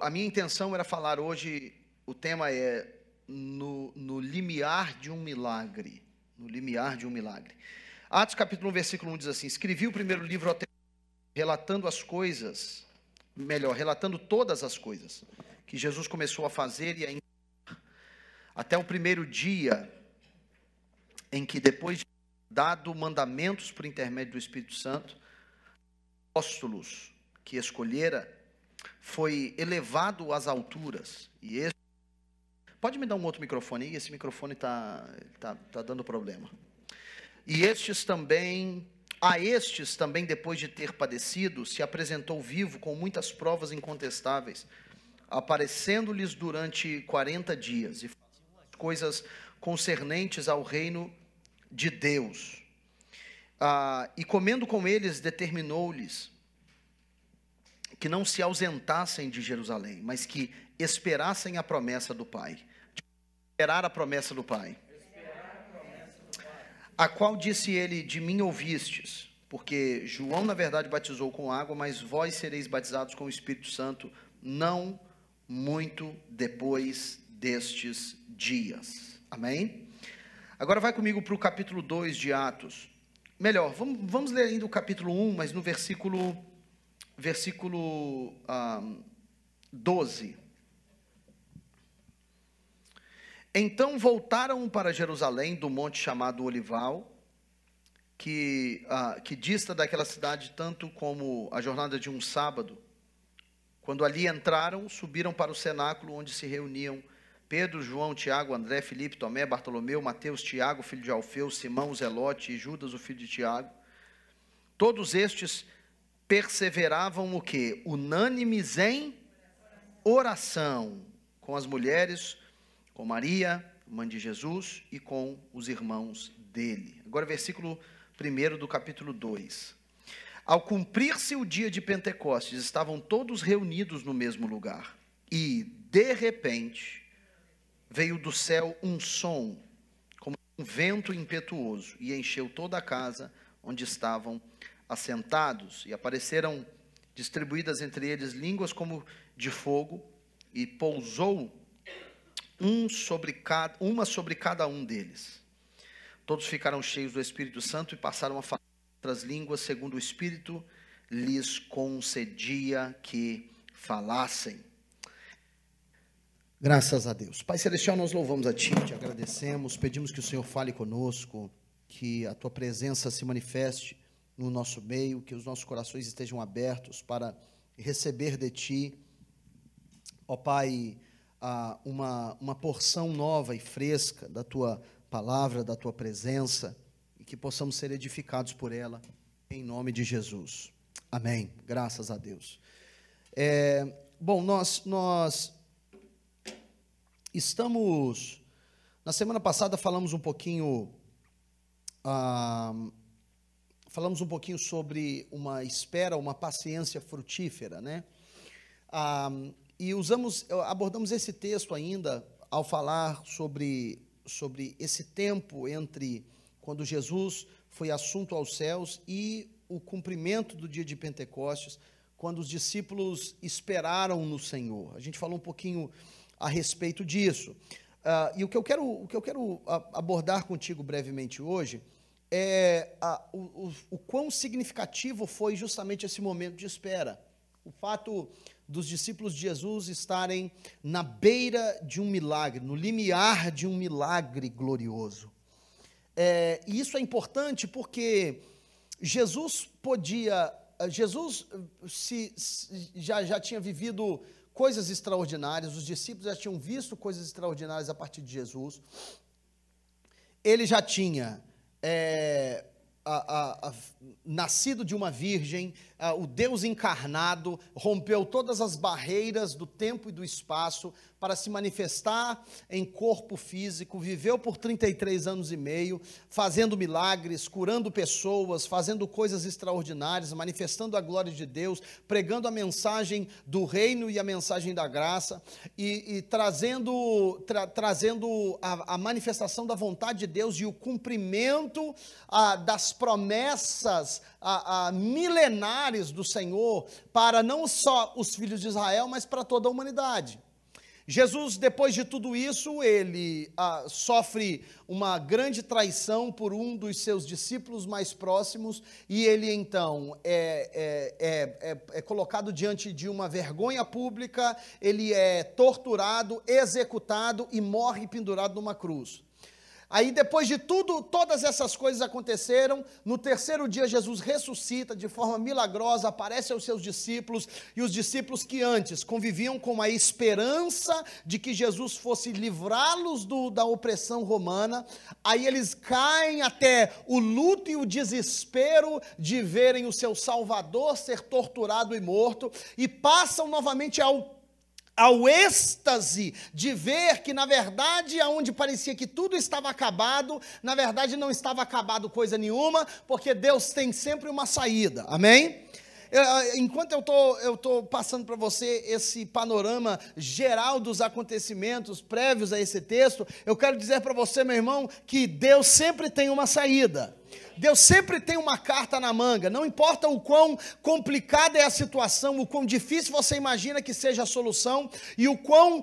A minha intenção era falar hoje, o tema é no limiar de um milagre. No limiar de um milagre. Atos capítulo 1, versículo 1 diz assim: escrevi o primeiro livro relatando as coisas, relatando todas as coisas que Jesus começou a fazer e a ensinar, até o primeiro dia em que, depois de dado mandamentos por intermédio do Espírito Santo, apóstolos que escolhera, foi elevado às alturas. E esse... Pode me dar um outro microfone aí? Esse microfone tá dando problema. E a estes também, depois de ter padecido, se apresentou vivo com muitas provas incontestáveis, aparecendo-lhes durante 40 dias, e fazendo coisas concernentes ao reino de Deus. E comendo com eles, determinou-lhes que não se ausentassem de Jerusalém, mas que esperassem a promessa do Pai. Esperar a promessa do Pai. A qual disse ele: de mim ouvistes, porque João na verdade batizou com água, mas vós sereis batizados com o Espírito Santo, não muito depois destes dias. Amém? Agora vai comigo para o capítulo 2 de Atos. Melhor, vamos ler ainda o capítulo 1, mas no versículo 12. Então voltaram para Jerusalém do monte chamado Olival, que dista daquela cidade tanto como a jornada de um sábado. Quando ali entraram, subiram para o cenáculo onde se reuniam Pedro, João, Tiago, André, Filipe, Tomé, Bartolomeu, Mateus, Tiago, filho de Alfeu, Simão, Zelote e Judas, o filho de Tiago. Todos estes perseveravam o quê? Unânimes em oração, com as mulheres, com Maria, mãe de Jesus, e com os irmãos dele. Agora versículo 1 do capítulo 2. Ao cumprir-se o dia de Pentecostes, estavam todos reunidos no mesmo lugar, e de repente veio do céu um som, como um vento impetuoso, e encheu toda a casa onde estavam assentados, e apareceram distribuídas entre eles línguas como de fogo, e pousou uma sobre cada um deles. Todos ficaram cheios do Espírito Santo e passaram a falar outras línguas, segundo o Espírito lhes concedia que falassem. Graças a Deus. Pai Celestial, nós louvamos a Ti, te agradecemos, pedimos que o Senhor fale conosco, que a Tua presença se manifeste no nosso meio, que os nossos corações estejam abertos para receber de Ti, ó Pai, uma porção nova e fresca da Tua palavra, da Tua presença, e que possamos ser edificados por ela, em nome de Jesus. Amém. Graças a Deus. Bom, nós estamos, na semana passada falamos um pouquinho sobre uma espera, uma paciência frutífera, né? E abordamos esse texto ainda ao falar sobre esse tempo entre quando Jesus foi assunto aos céus e o cumprimento do dia de Pentecostes, quando os discípulos esperaram no Senhor. A gente falou um pouquinho a respeito disso. E o que eu quero abordar contigo brevemente hoje é o quão significativo foi justamente esse momento de espera. O fato dos discípulos de Jesus estarem na beira de um milagre, no limiar de um milagre glorioso. E isso é importante porque Jesus já tinha vivido coisas extraordinárias, os discípulos já tinham visto coisas extraordinárias a partir de Jesus. Ele já tinha nascido de uma virgem, o Deus encarnado, rompeu todas as barreiras do tempo e do espaço para se manifestar em corpo físico, viveu por 33 anos e meio, fazendo milagres, curando pessoas, fazendo coisas extraordinárias, manifestando a glória de Deus, pregando a mensagem do reino e a mensagem da graça, e trazendo a manifestação da vontade de Deus e o cumprimento das promessas milenares do Senhor para não só os filhos de Israel, mas para toda a humanidade. Jesus, depois de tudo isso, ele sofre uma grande traição por um dos seus discípulos mais próximos, e ele então é colocado diante de uma vergonha pública, ele é torturado, executado e morre pendurado numa cruz. Aí depois de tudo, todas essas coisas aconteceram, no terceiro dia Jesus ressuscita de forma milagrosa, aparece aos seus discípulos, e os discípulos que antes conviviam com a esperança de que Jesus fosse livrá-los da opressão romana, aí eles caem até o luto e o desespero de verem o seu Salvador ser torturado e morto, e passam novamente ao êxtase de ver que, na verdade, aonde parecia que tudo estava acabado, na verdade não estava acabado coisa nenhuma, porque Deus tem sempre uma saída, amém? Enquanto eu estou passando para você esse panorama geral dos acontecimentos prévios a esse texto, eu quero dizer para você, meu irmão, que Deus sempre tem uma saída. Deus sempre tem uma carta na manga, não importa o quão complicada é a situação, o quão difícil você imagina que seja a solução, e o quão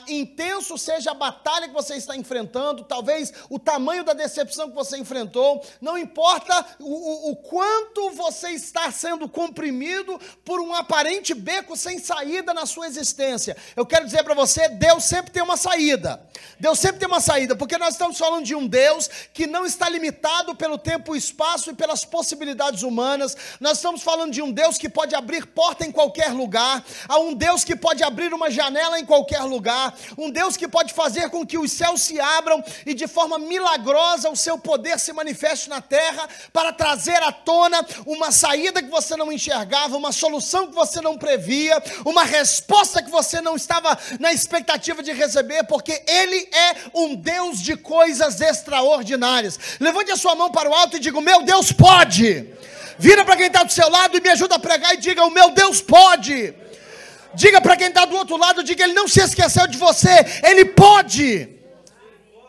intenso seja a batalha que você está enfrentando, talvez o tamanho da decepção que você enfrentou, não importa o quanto você está sendo comprimido por um aparente beco sem saída na sua existência. Eu quero dizer para você, Deus sempre tem uma saída. Deus sempre tem uma saída, porque nós estamos falando de um Deus que não está limitado pelo tempo, espaço e pelas possibilidades humanas. Nós estamos falando de um Deus que pode abrir porta em qualquer lugar, a um Deus que pode abrir uma janela em qualquer lugar, um Deus que pode fazer com que os céus se abram e de forma milagrosa o seu poder se manifeste na terra para trazer à tona uma saída que você não enxergava, uma solução que você não previa, uma resposta que você não estava na expectativa de receber, porque Ele é um Deus de coisas extraordinárias. Levante a sua mão para o alto e diga: o meu Deus pode. Vira para quem está do seu lado e me ajuda a pregar e diga: o meu Deus pode. Diga para quem está do outro lado, diga: Ele não se esqueceu de você, Ele pode.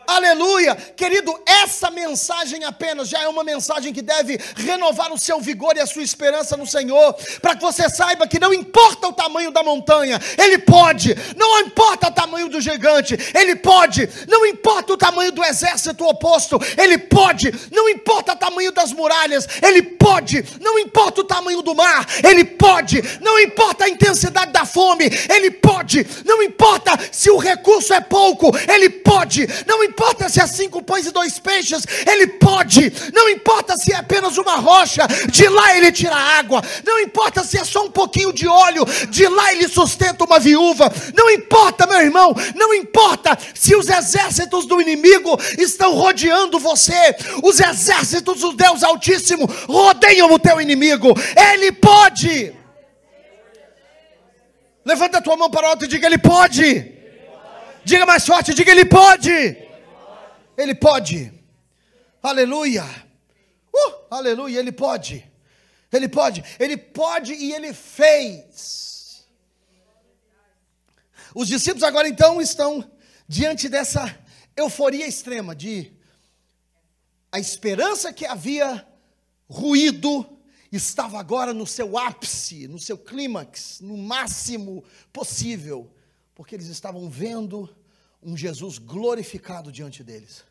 Aleluia, querido, essa mensagem apenas já é uma mensagem que deve renovar o seu vigor e a sua esperança no Senhor, para que você saiba que não importa o tamanho da montanha, Ele pode, não importa o tamanho do gigante, Ele pode, não importa o tamanho do exército oposto, Ele pode, não importa o tamanho das muralhas, Ele pode, não importa o tamanho do mar, Ele pode, não importa a intensidade da fome, Ele pode, não importa se o recurso é pouco, Ele pode, não importa se é 5 pães e 2 peixes, Ele pode, não importa se é apenas uma rocha, de lá Ele tira água, não importa se é só um pouquinho de óleo, de lá Ele sustenta uma viúva, não importa, meu irmão, não importa se os exércitos do inimigo estão rodeando você, os exércitos do Deus Altíssimo rodeiam o teu inimigo, Ele pode. Levanta a tua mão para o alto e diga: Ele pode. Diga mais forte, diga: Ele pode. Ele pode, aleluia, aleluia, Ele pode, Ele pode, Ele pode e Ele fez. Os discípulos agora então estão diante dessa euforia extrema de a esperança que havia ruído estava agora no seu ápice, no seu clímax, no máximo possível, porque eles estavam vendo um Jesus glorificado diante deles.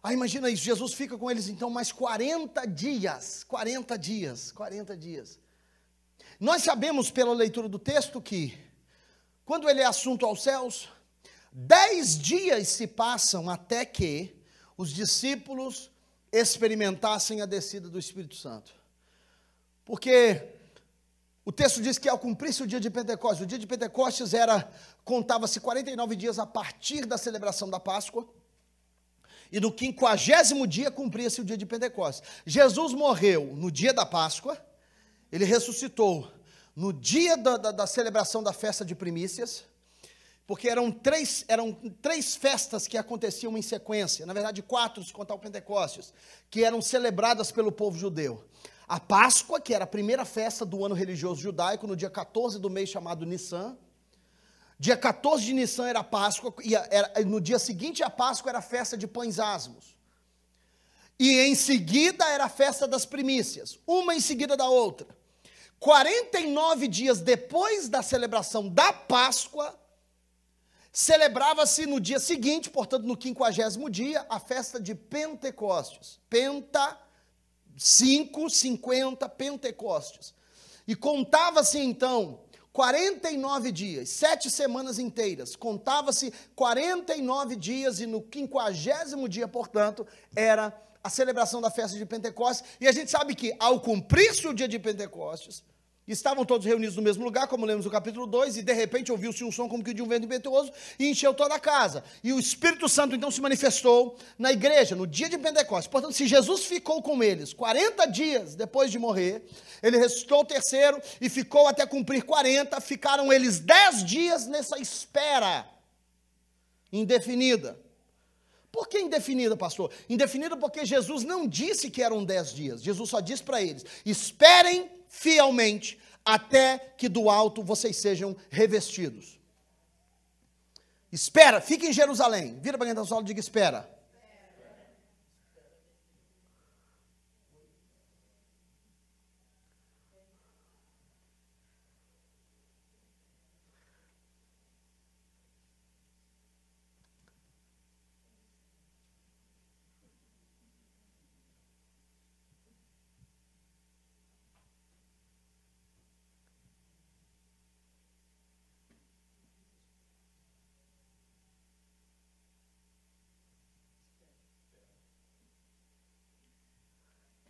Aí imagina isso, Jesus fica com eles então mais 40 dias. Nós sabemos pela leitura do texto que, quando ele é assunto aos céus, 10 dias se passam até que os discípulos experimentassem a descida do Espírito Santo. Porque o texto diz que ao cumprir-se o dia de Pentecostes, o dia de Pentecostes contava-se 49 dias a partir da celebração da Páscoa, e no 50º dia cumpria-se o dia de Pentecostes. Jesus morreu no dia da Páscoa, Ele ressuscitou no dia da celebração da festa de primícias, porque eram três festas que aconteciam em sequência, na verdade 4 se contar o Pentecostes, que eram celebradas pelo povo judeu. A Páscoa, que era a primeira festa do ano religioso judaico, no dia 14 do mês chamado Nissan. Dia 14 de Nissan era a Páscoa, e no dia seguinte à Páscoa era a festa de pães asmos. E em seguida era a festa das primícias, uma em seguida da outra. 49 dias depois da celebração da Páscoa, celebrava-se no dia seguinte, portanto no 50º dia, a festa de Pentecostes. 50, Pentecostes. E contava-se então 49 dias, 7 semanas inteiras, contava-se 49 dias e no 50º dia, portanto, era a celebração da festa de Pentecostes. E a gente sabe que ao cumprir-se o dia de Pentecostes, estavam todos reunidos no mesmo lugar, como lemos no capítulo 2, e de repente ouviu-se um som como que de um vento impetuoso e encheu toda a casa. E o Espírito Santo então se manifestou na igreja, no dia de Pentecostes. Portanto, se Jesus ficou com eles 40 dias depois de morrer, ele ressuscitou o terceiro e ficou até cumprir 40, ficaram eles 10 dias nessa espera indefinida. Por que indefinida, pastor? Indefinida porque Jesus não disse que eram 10 dias. Jesus só disse para eles: esperem fielmente até que do alto vocês sejam revestidos. Espera, fica em Jerusalém. Vira para quem está no solo e diga: espera.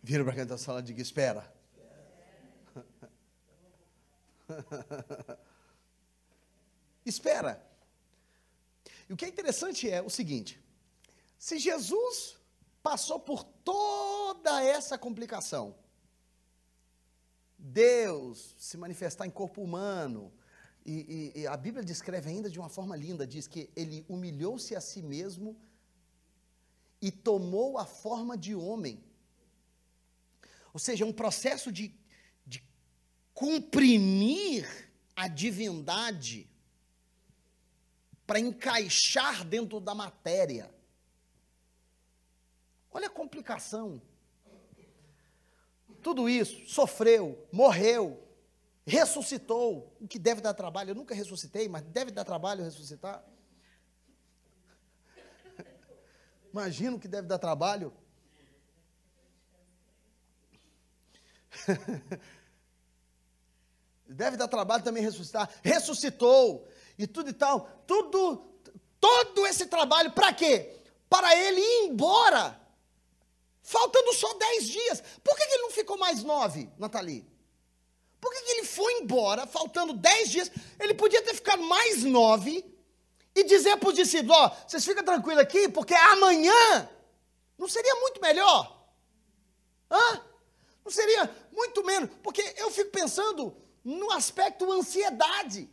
Vira para quem está na sala e diga: espera. Espera. E o que é interessante é o seguinte: se Jesus passou por toda essa complicação, Deus se manifestar em corpo humano, e a Bíblia descreve ainda de uma forma linda, diz que ele humilhou-se a si mesmo e tomou a forma de homem. Ou seja, um processo de comprimir a divindade para encaixar dentro da matéria. Olha a complicação. Tudo isso, sofreu, morreu, ressuscitou, o que deve dar trabalho. Eu nunca ressuscitei, mas deve dar trabalho ressuscitar. Imagina o que deve dar trabalho. Deve dar trabalho também ressuscitar. Ressuscitou e tudo e tal. Todo esse trabalho para quê? Para ele ir embora, faltando só 10 dias. Por que ele não ficou mais 9, Nathalie? Por que ele foi embora, faltando 10 dias? Ele podia ter ficado mais 9 e dizer para os discípulos: ó, vocês ficam tranquilos aqui, porque amanhã não seria muito melhor? Hã? Não seria muito menos? Porque eu fico pensando no aspecto ansiedade.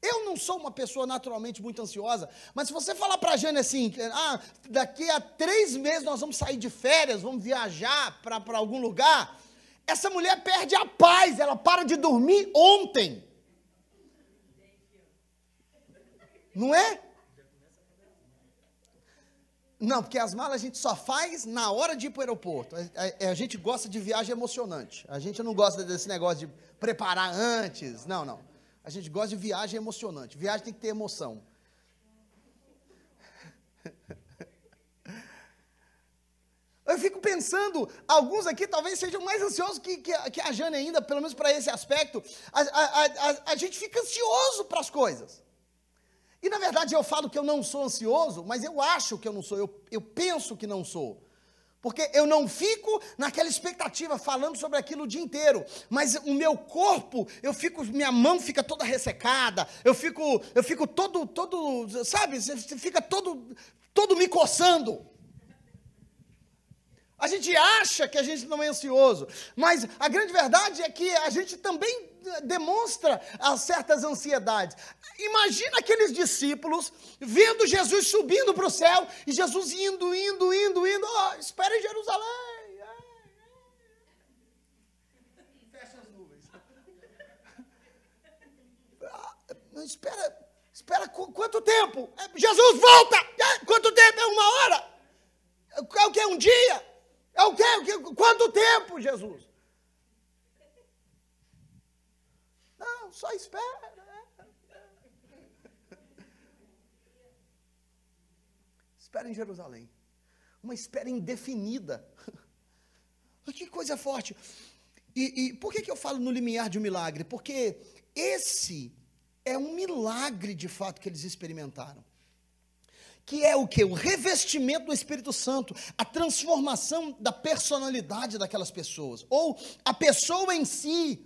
Eu não sou uma pessoa naturalmente muito ansiosa, mas se você falar para a Jane assim, daqui a 3 meses nós vamos sair de férias, vamos viajar para algum lugar, essa mulher perde a paz, ela para de dormir ontem. Não é? Não, porque as malas a gente só faz na hora de ir para o aeroporto. A gente gosta de viagem emocionante. A gente não gosta desse negócio de preparar antes. Não. A gente gosta de viagem emocionante. Viagem tem que ter emoção. Eu fico pensando, alguns aqui talvez sejam mais ansiosos que a Jane ainda, pelo menos para esse aspecto. A gente fica ansioso para as coisas. E, na verdade, eu falo que eu não sou ansioso, mas eu acho que eu não sou, eu penso que não sou. Porque eu não fico naquela expectativa, falando sobre aquilo o dia inteiro. Mas o meu corpo, minha mão fica toda ressecada, eu fico todo, sabe, você fica todo me coçando. A gente acha que a gente não é ansioso, mas a grande verdade é que a gente também demonstra certas ansiedades. Imagina aqueles discípulos vendo Jesus subindo para o céu e Jesus indo. Oh, espera em Jerusalém. Fecha as nuvens. Espera quanto tempo? Jesus, volta! Quanto tempo? É 1 hora? É o que? 1 dia? É o quê? Quanto tempo, Jesus? Não, só espera. Espera em Jerusalém. Uma espera indefinida. Que coisa forte. E por que eu falo no limiar de um milagre? Porque esse é um milagre de fato que eles experimentaram. Que é o quê? O revestimento do Espírito Santo, a transformação da personalidade daquelas pessoas, ou a pessoa em si,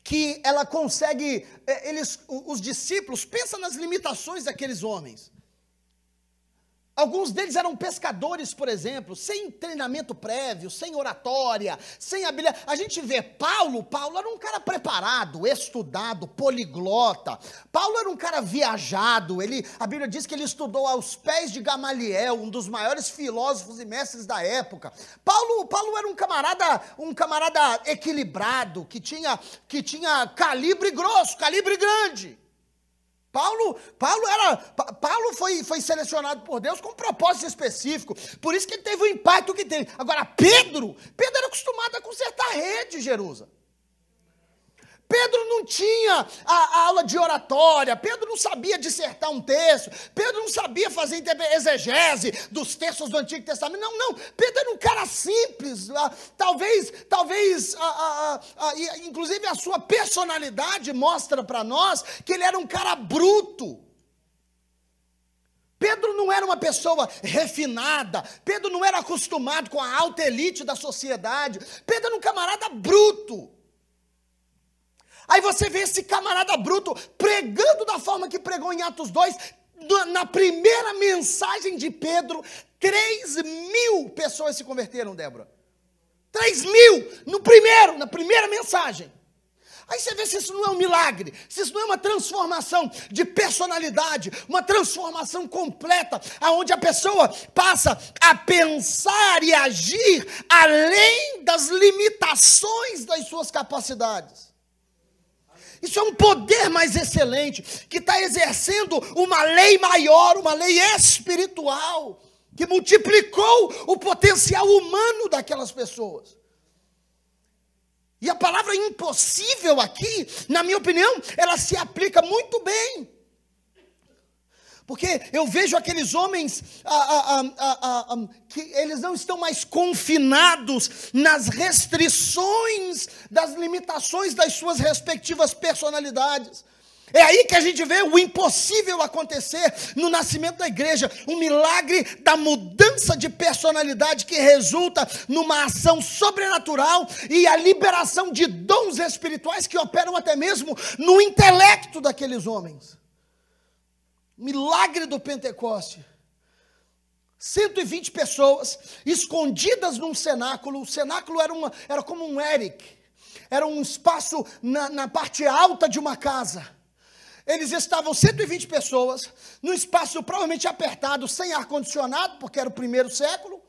que ela consegue, os discípulos, pensa nas limitações daqueles homens. Alguns deles eram pescadores, por exemplo, sem treinamento prévio, sem oratória, sem habilidade. A gente vê Paulo era um cara preparado, estudado, poliglota. Paulo era um cara viajado, a Bíblia diz que ele estudou aos pés de Gamaliel, um dos maiores filósofos e mestres da época. Paulo era um camarada equilibrado, que tinha calibre grosso, calibre grande. Paulo foi selecionado por Deus com um propósito específico, por isso que ele teve o impacto que teve. Agora, Pedro era acostumado a consertar a rede, Jerusalém. Pedro não tinha a aula de oratória, Pedro não sabia dissertar um texto, Pedro não sabia fazer exegese dos textos do Antigo Testamento, não, Pedro era um cara simples, inclusive a sua personalidade mostra para nós que ele era um cara bruto. Pedro não era uma pessoa refinada, Pedro não era acostumado com a alta elite da sociedade, Pedro era um camarada bruto. Aí você vê esse camarada bruto pregando da forma que pregou em Atos 2, na primeira mensagem de Pedro, 3.000 pessoas se converteram, Débora. 3.000, na primeira mensagem. Aí você vê se isso não é um milagre, se isso não é uma transformação de personalidade, uma transformação completa, onde a pessoa passa a pensar e agir além das limitações das suas capacidades. Isso é um poder mais excelente, que está exercendo uma lei maior, uma lei espiritual, que multiplicou o potencial humano daquelas pessoas. E a palavra impossível aqui, na minha opinião, ela se aplica muito bem. Porque eu vejo aqueles homens que eles não estão mais confinados nas restrições das limitações das suas respectivas personalidades. É aí que a gente vê o impossível acontecer no nascimento da igreja, um milagre da mudança de personalidade que resulta numa ação sobrenatural e a liberação de dons espirituais que operam até mesmo no intelecto daqueles homens. Milagre do Pentecoste. 120 pessoas escondidas num cenáculo. O cenáculo era como um Eric. Era um espaço na parte alta de uma casa. Eles estavam 120 pessoas num espaço provavelmente apertado, sem ar-condicionado, porque era o primeiro século.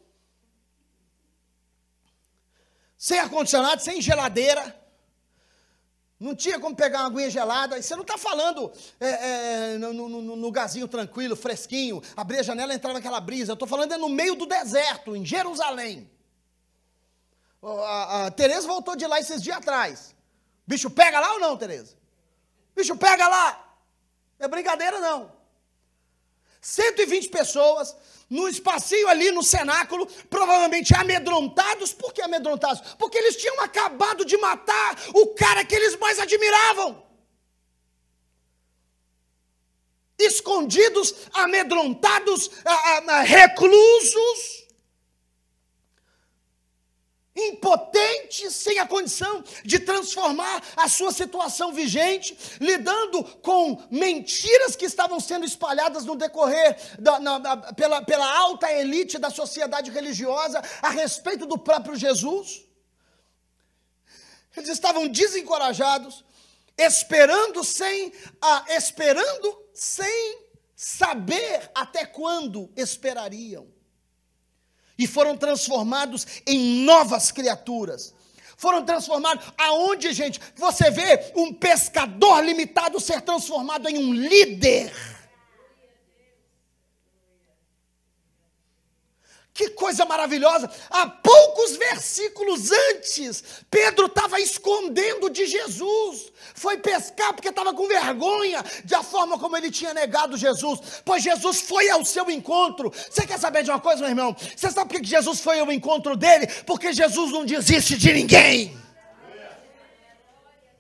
Sem ar-condicionado, sem geladeira. Não tinha como pegar uma aguinha gelada. E você não está falando no lugarzinho tranquilo, fresquinho, abrir a janela e entrar naquela brisa. Eu estou falando no meio do deserto, em Jerusalém. A Tereza voltou de lá esses dias atrás. Bicho pega lá ou não, Tereza? Bicho pega lá. Não é brincadeira, não. 120 pessoas, num espacinho ali no cenáculo, provavelmente amedrontados. Por que amedrontados? Porque eles tinham acabado de matar o cara que eles mais admiravam. Escondidos, amedrontados, reclusos, impotentes, sem a condição de transformar a sua situação vigente, lidando com mentiras que estavam sendo espalhadas no decorrer pela alta elite da sociedade religiosa a respeito do próprio Jesus. Eles estavam desencorajados, esperando sem saber até quando esperariam. E foram transformados em novas criaturas. Foram transformados aonde, gente? Você vê um pescador limitado ser transformado em um líder. Que coisa maravilhosa! Há poucos versículos antes, Pedro estava escondendo de Jesus. Foi pescar porque estava com vergonha da forma como ele tinha negado Jesus. Pois Jesus foi ao seu encontro. Você quer saber de uma coisa, meu irmão? Você sabe por que Jesus foi ao encontro dele? Porque Jesus não desiste de ninguém.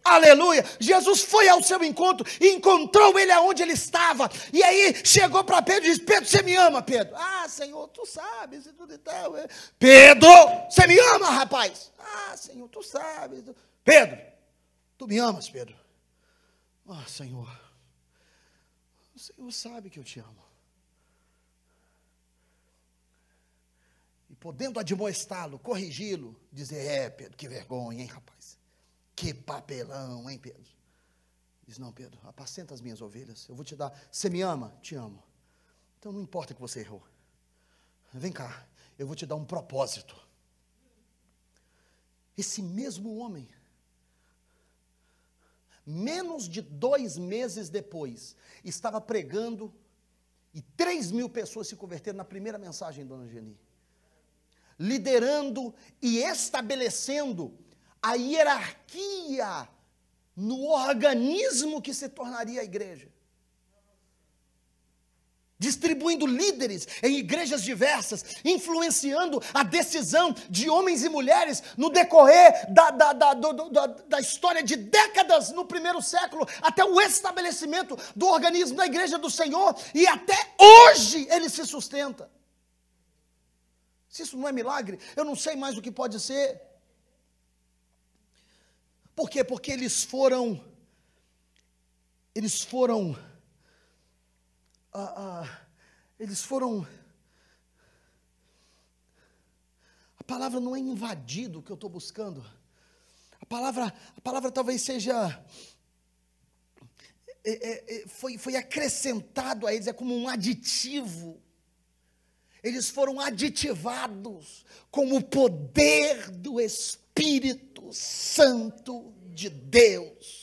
Aleluia, Jesus foi ao seu encontro e encontrou ele aonde ele estava, e aí chegou para Pedro e disse: Pedro, você me ama, Pedro? Ah, Senhor, tu sabes e tudo e tal. Pedro, você me ama, rapaz? Ah, Senhor, tu sabes. Pedro, tu me amas, Pedro? Ah, Senhor, o Senhor sabe que eu te amo. E podendo admoestá-lo, corrigi-lo, dizer: Pedro, que vergonha, hein, rapaz? Que papelão, hein, Pedro? Diz: não, Pedro, apacenta as minhas ovelhas. Eu vou te dar. Você me ama? Te amo. Então não importa que você errou. Vem cá, eu vou te dar um propósito. Esse mesmo homem, menos de 2 meses depois, estava pregando e 3.000 pessoas se converteram na primeira mensagem, dona Geni. Liderando e estabelecendo a hierarquia no organismo que se tornaria a igreja. Distribuindo líderes em igrejas diversas, influenciando a decisão de homens e mulheres no decorrer da história de décadas no primeiro século, até o estabelecimento do organismo da igreja do Senhor, e até hoje ele se sustenta. Se isso não é milagre, eu não sei mais o que pode ser. Por quê? Porque eles foram, a palavra não é invadido o que eu estou buscando, a palavra talvez seja, foi acrescentado a eles, é como um aditivo. Eles foram aditivados com o poder do Espírito Santo de Deus.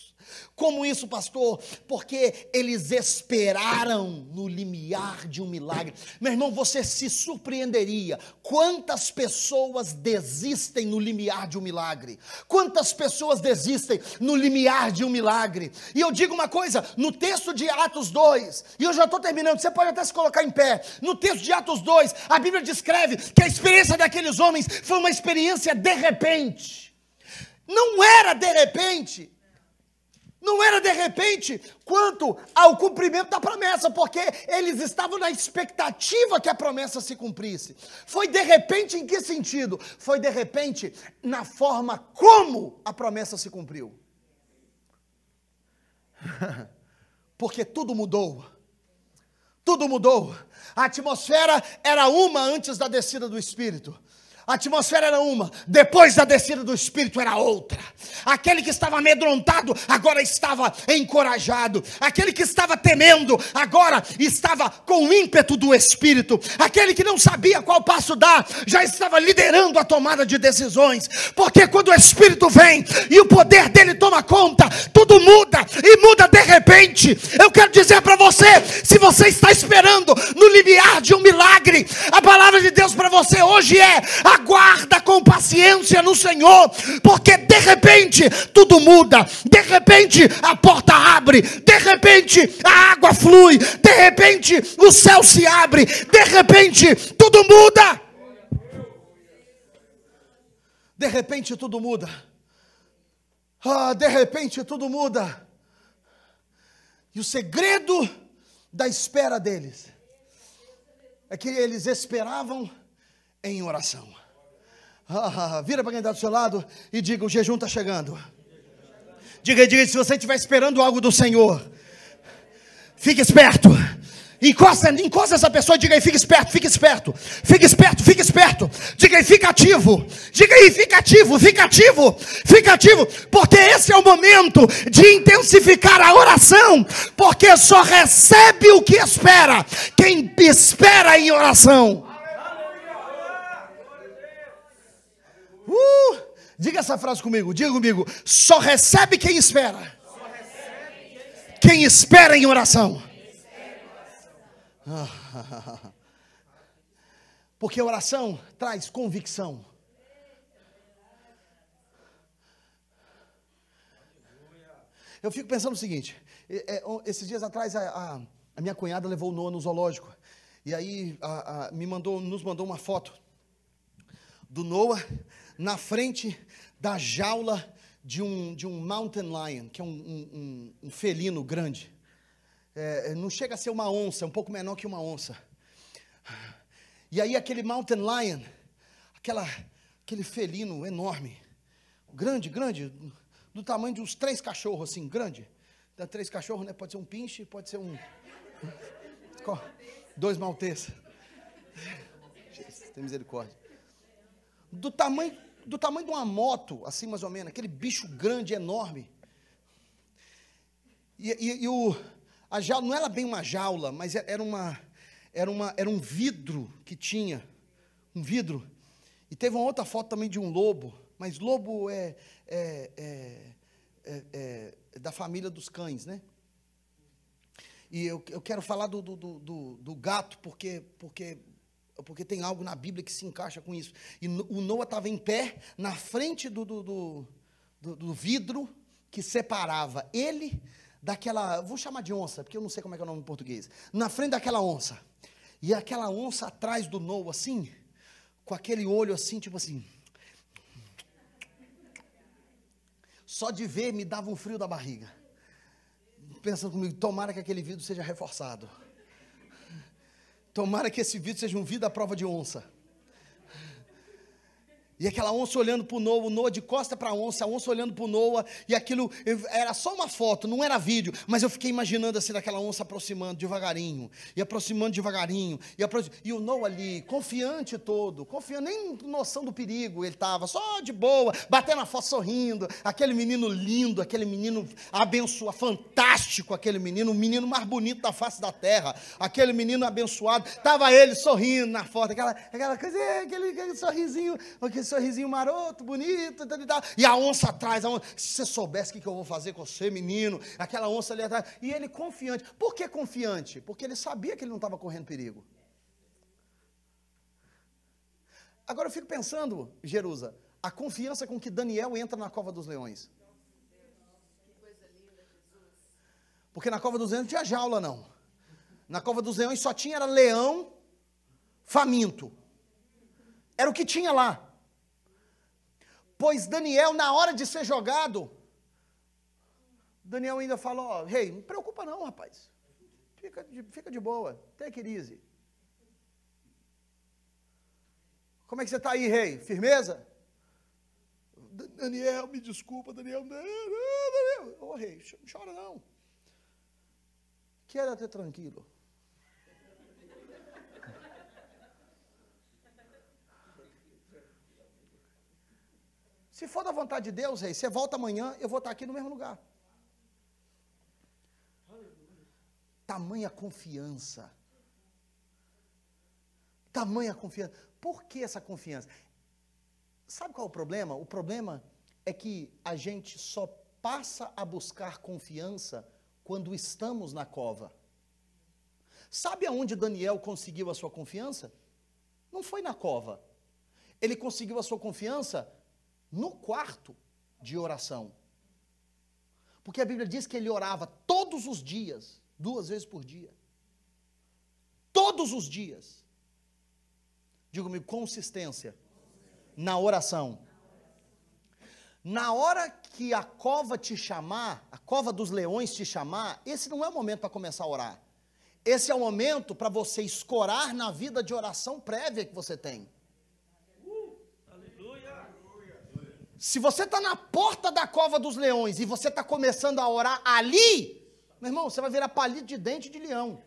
Como isso, pastor? Porque eles esperaram no limiar de um milagre. Meu irmão, você se surpreenderia quantas pessoas desistem no limiar de um milagre. Quantas pessoas desistem no limiar de um milagre. E eu digo uma coisa, no texto de Atos 2, e eu já estou terminando, você pode até se colocar em pé. No texto de Atos 2, a Bíblia descreve que a experiência daqueles homens foi uma experiência de repente. Não era de repente. Não era de repente quanto ao cumprimento da promessa, porque eles estavam na expectativa que a promessa se cumprisse. Foi de repente em que sentido? Foi de repente na forma como a promessa se cumpriu. Porque tudo mudou. Tudo mudou. A atmosfera era uma antes da descida do Espírito. A atmosfera era uma, depois da descida do Espírito era outra. Aquele que estava amedrontado, agora estava encorajado. Aquele que estava temendo, agora estava com o ímpeto do Espírito. Aquele que não sabia qual passo dar, já estava liderando a tomada de decisões. Porque quando o Espírito vem e o poder dele toma conta, tudo muda, e muda de repente. Eu quero dizer para você, se você está esperando no limiar de um milagre, a palavra de Deus para você hoje é: aguarda com paciência no Senhor, porque de repente tudo muda, de repente a porta abre, de repente a água flui, de repente o céu se abre, de repente tudo muda. De repente tudo muda. De repente tudo muda. E o segredo da espera deles é que eles esperavam em oração. Vira para quem está do seu lado e diga: o jejum está chegando. Diga, se você estiver esperando algo do Senhor, fique esperto. Encosta essa pessoa e diga aí: fica esperto, fica esperto. Fica esperto, fica esperto. Diga aí: fica ativo. Diga aí: fica ativo, fica ativo. Fica ativo, porque esse é o momento de intensificar a oração, porque só recebe o que espera quem espera em oração. Diga essa frase comigo, diga comigo: só recebe quem espera. Quem espera em oração. Porque a oração traz convicção. Eu fico pensando o seguinte, esses dias atrás a minha cunhada levou o Noah no zoológico, e aí nos mandou uma foto do Noah na frente da jaula de um mountain lion, que é um felino grande. Não chega a ser uma onça, é um pouco menor que uma onça. E aí aquele mountain lion, aquele felino enorme, grande, do tamanho de uns 3 cachorros, assim, grande. Dá 3 cachorros, né? Pode ser um pinche, pode ser 2 malteses. Tem misericórdia. Do tamanho de uma moto, assim, mais ou menos. Aquele bicho grande, enorme. A jaula, não era bem uma jaula, mas era um vidro que tinha. Um vidro. E teve uma outra foto também de um lobo. Mas lobo é da família dos cães, né? E eu quero falar do gato, porque tem algo na Bíblia que se encaixa com isso. E o Noah estava em pé, na frente do vidro que separava ele daquela, vou chamar de onça, porque eu não sei como é que é o nome em português, na frente daquela onça. E aquela onça atrás do Noah, assim, com aquele olho assim, tipo assim. Só de ver me dava um frio da barriga. Pensando comigo, tomara que aquele vidro seja reforçado. Tomara que esse vidro seja um vidro à prova de onça. E aquela onça olhando para o Noah de costa para a onça olhando para o Noah, e aquilo era só uma foto, não era vídeo, mas eu fiquei imaginando assim, daquela onça aproximando devagarinho, e o Noah ali, confiante nem noção do perigo, ele estava só de boa, batendo a foto, sorrindo, aquele menino lindo, aquele menino abençoado, fantástico, aquele menino, o menino mais bonito da face da terra, aquele menino abençoado, estava ele sorrindo na foto, aquela coisa, aquele sorrisinho, sorrisinho maroto, bonito, e a onça atrás, se você soubesse o que eu vou fazer com você, menino, aquela onça ali atrás, e ele confiante. Por que confiante? Porque ele sabia que ele não estava correndo perigo. Agora eu fico pensando, Jerusa, a confiança com que Daniel entra na cova dos leões. Porque na cova dos leões não tinha jaula, não. Na cova dos leões só tinha leão faminto. Era o que tinha lá. Pois Daniel, na hora de ser jogado, Daniel ainda falou, rei, não preocupa não, rapaz. Fica de boa, take it easy. Como é que você está aí, rei? Firmeza? Daniel, me desculpa, Daniel. Ô, rei, não chora não. Quédate tranquilo. Se for da vontade de Deus, rei, você volta amanhã, eu vou estar aqui no mesmo lugar. Tamanha confiança. Tamanha confiança. Por que essa confiança? Sabe qual é o problema? O problema é que a gente só passa a buscar confiança quando estamos na cova. Sabe aonde Daniel conseguiu a sua confiança? Não foi na cova. Ele conseguiu a sua confiança no quarto de oração. Porque a Bíblia diz que ele orava todos os dias, 2 vezes por dia. Todos os dias. Diga comigo, consistência na oração. Na hora que a cova te chamar, a cova dos leões te chamar, esse não é o momento para começar a orar. Esse é o momento para você escorar na vida de oração prévia que você tem. Se você está na porta da cova dos leões e você está começando a orar ali, meu irmão, você vai virar palito de dente de leão.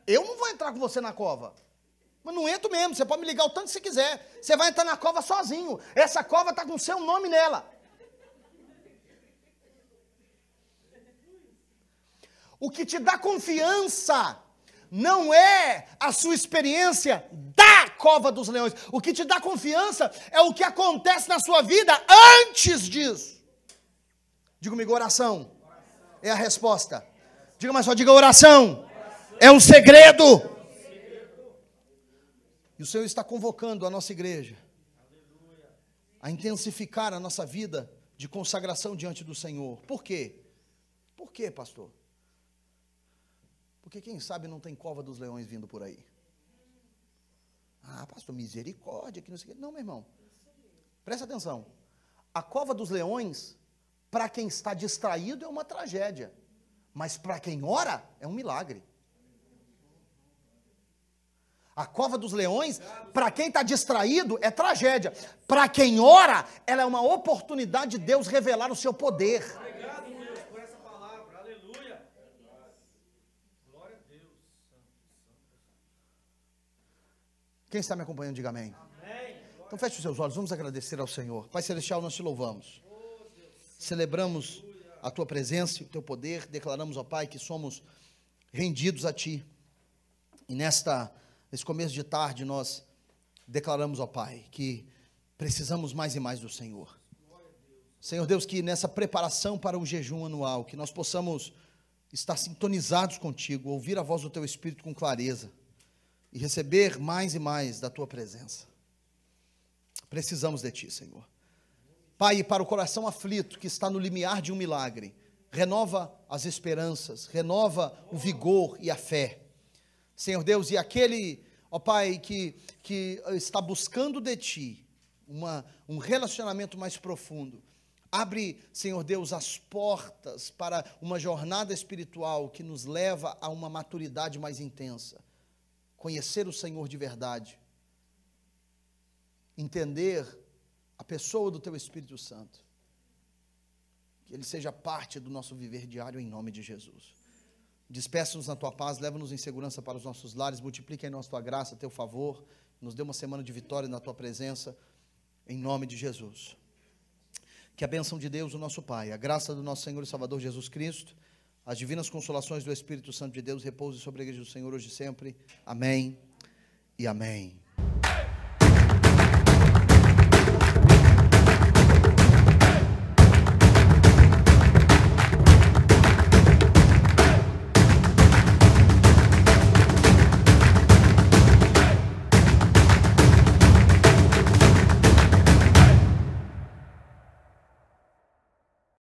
Eu não vou entrar com você na cova. Mas não entro mesmo, você pode me ligar o tanto que você quiser. Você vai entrar na cova sozinho. Essa cova está com o seu nome nela. O que te dá confiança não é a sua experiência da cova dos leões. O que te dá confiança é o que acontece na sua vida antes disso. Diga comigo, oração é a resposta. Diga mais só, diga oração É um segredo. E o Senhor está convocando a nossa igreja a intensificar a nossa vida de consagração diante do Senhor. Por quê? Por quê, pastor? Porque quem sabe não tem cova dos leões vindo por aí. Ah, pastor, misericórdia, que não sei o quê. Não, meu irmão. Presta atenção. A cova dos leões, para quem está distraído, é uma tragédia. Mas para quem ora, é um milagre. A cova dos leões, para quem está distraído, é tragédia. Para quem ora, ela é uma oportunidade de Deus revelar o seu poder. Obrigado, Deus, por essa palavra. Aleluia. Glória a Deus. Quem está me acompanhando, diga amém. Então feche os seus olhos, vamos agradecer ao Senhor. Pai Celestial, nós te louvamos. Celebramos a tua presença e o teu poder. Declaramos, ó Pai, que somos rendidos a ti. E nesse começo de tarde, nós declaramos, ó Pai, que precisamos mais e mais do Senhor. Senhor Deus, que nessa preparação para o jejum anual, que nós possamos estar sintonizados contigo, ouvir a voz do teu Espírito com clareza e receber mais e mais da tua presença. Precisamos de ti, Senhor. Pai, e para o coração aflito que está no limiar de um milagre, renova as esperanças, renova o vigor e a fé. Senhor Deus, e aquele, ó Pai, que está buscando de ti um relacionamento mais profundo, abre, Senhor Deus, as portas para uma jornada espiritual que nos leva a uma maturidade mais intensa. Conhecer o Senhor de verdade. Entender a pessoa do teu Espírito Santo. Que ele seja parte do nosso viver diário em nome de Jesus. Despeça-nos na tua paz, leva-nos em segurança para os nossos lares, multiplica em nós tua graça, teu favor, nos dê uma semana de vitória na tua presença, em nome de Jesus. Que a bênção de Deus, o nosso Pai, a graça do nosso Senhor e Salvador Jesus Cristo, as divinas consolações do Espírito Santo de Deus repouse sobre a igreja do Senhor hoje e sempre. Amém e amém.